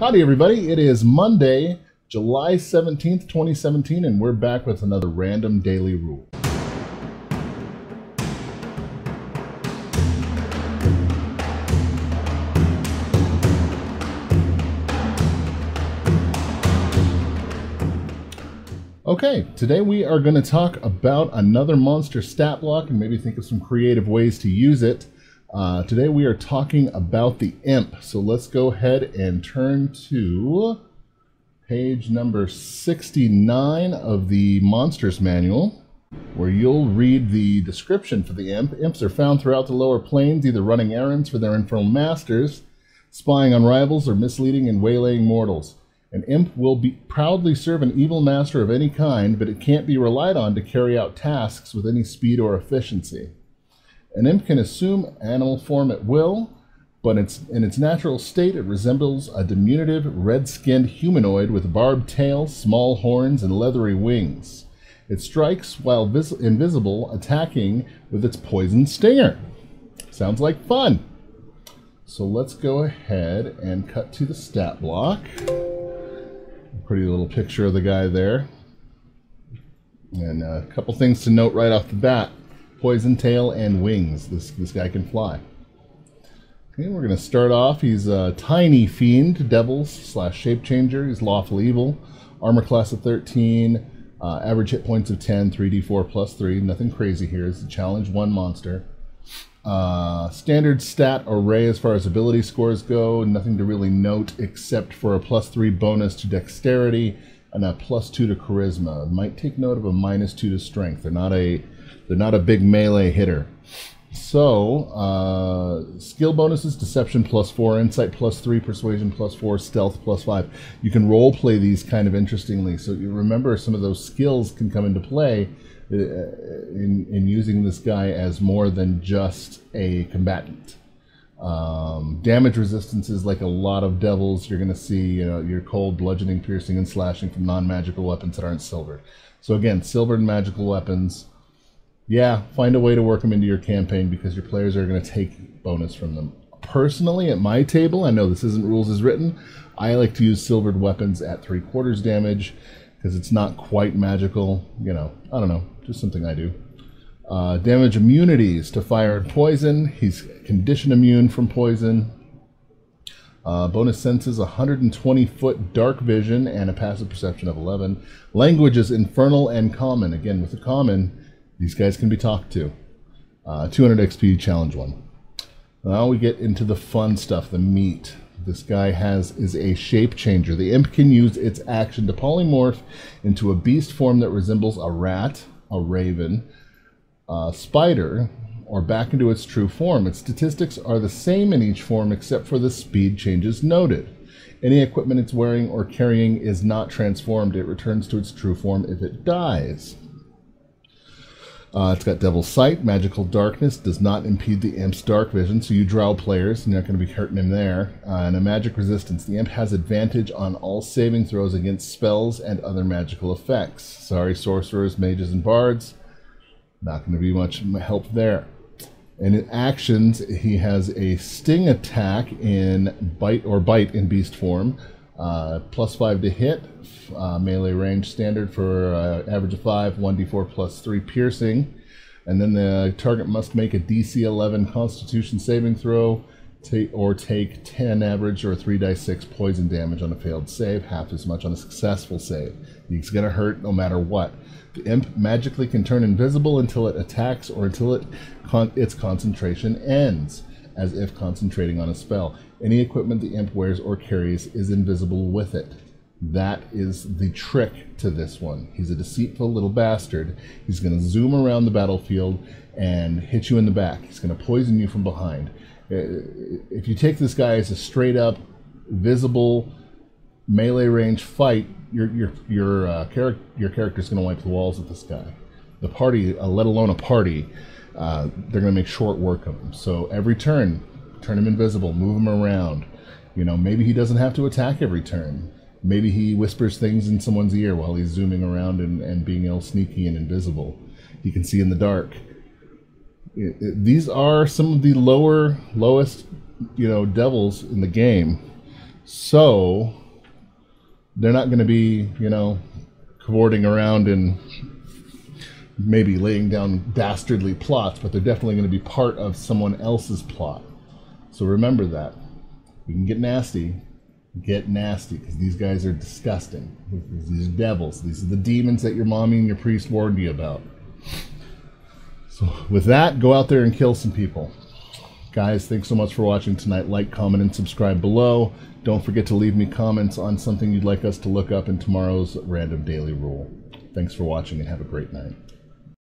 Howdy everybody, it is Monday, July 17th, 2017, and we're back with another random daily rule. Okay, today we are going to talk about another monster stat block and maybe think of some creative ways to use it. Today we are talking about the Imp, so let's go ahead and turn to page number 69 of the Monsters Manual, where you'll read the description for the Imp. Imps are found throughout the lower planes, either running errands for their infernal masters, spying on rivals, or misleading and waylaying mortals. An Imp will proudly serve an evil master of any kind, but it can't be relied on to carry out tasks with any speed or efficiency. An Imp can assume animal form at will, but in its natural state it resembles a diminutive, red-skinned humanoid with barbed tail, small horns, and leathery wings. It strikes while invisible, attacking with its poison stinger. Sounds like fun! So let's go ahead and cut to the stat block. Pretty little picture of the guy there. And a couple things to note right off the bat. Poison tail and wings. This guy can fly. Okay, we're going to start off. He's a tiny fiend, devils / shape changer. He's lawful evil. Armor class of 13. Average hit points of 10. 3d4 plus 3. Nothing crazy here. It's a challenge 1 monster. Standard stat array as far as ability scores go. Nothing to really note except for a +3 bonus to dexterity and a +2 to charisma. Might take note of a -2 to strength. They're not a big melee hitter. So, skill bonuses, deception +4, insight +3, persuasion +4, stealth +5. You can role play these kind of interestingly. So you remember some of those skills can come into play in using this guy as more than just a combatant. Damage resistances, like a lot of devils, you're going to see, your cold, bludgeoning, piercing, and slashing from non-magical weapons that aren't silvered. So again, silvered magical weapons. Yeah, find a way to work them into your campaign because your players are going to take bonus from them. Personally, at my table, I know this isn't rules as written, I like to use silvered weapons at 3/4 damage because it's not quite magical. I don't know, just something I do. Damage immunities to fire and poison. He's condition immune from poison. Bonus senses 120-foot dark vision and a passive perception of 11. Languages infernal and common. Again, with the common, these guys can be talked to. 200 XP, challenge 1. Now we get into the fun stuff, the meat. This guy is a shape changer. The Imp can use its action to polymorph into a beast form that resembles a rat, a raven, a spider, or back into its true form. Its statistics are the same in each form except for the speed changes noted. Any equipment it's wearing or carrying is not transformed. It returns to its true form if it dies. It's got Devil's Sight. Magical darkness does not impede the Imp's dark vision, so you drow players, you're not going to be hurting him there. And a magic resistance. The Imp has advantage on all saving throws against spells and other magical effects. Sorry, sorcerers, mages, and bards. Not going to be much help there. And in actions, he has a sting attack in bite in beast form. +5 to hit, melee range standard for average of 5, 1d4 +3 piercing, and then the target must make a DC 11 Constitution saving throw, or take 10 average or 3d6 poison damage on a failed save, half as much on a successful save. He's going to hurt no matter what. The Imp magically can turn invisible until it attacks or until its concentration ends, as if concentrating on a spell. Any equipment the Imp wears or carries is invisible with it. That is the trick to this one. He's a deceitful little bastard. He's going to zoom around the battlefield and hit you in the back. He's going to poison you from behind. If you take this guy as a straight up, visible, melee range fight, your character's going to wipe the walls with this guy. The party, let alone a party, they're going to make short work of him. So every turn him invisible, move him around. Maybe he doesn't have to attack every turn. Maybe he whispers things in someone's ear while he's zooming around and being all sneaky and invisible. He can see in the dark. These are some of the lowest devils in the game. So they're not going to be, you know, cavorting around and maybe laying down dastardly plots, but they're definitely going to be part of someone else's plot. So remember that. We can get nasty, because these guys are disgusting. These are devils. These are the demons that your mommy and your priest warned you about. So with that, go out there and kill some people. Guys, thanks so much for watching tonight. Like, comment, and subscribe below. Don't forget to leave me comments on something you'd like us to look up in tomorrow's Random Daily Rule. Thanks for watching and have a great night.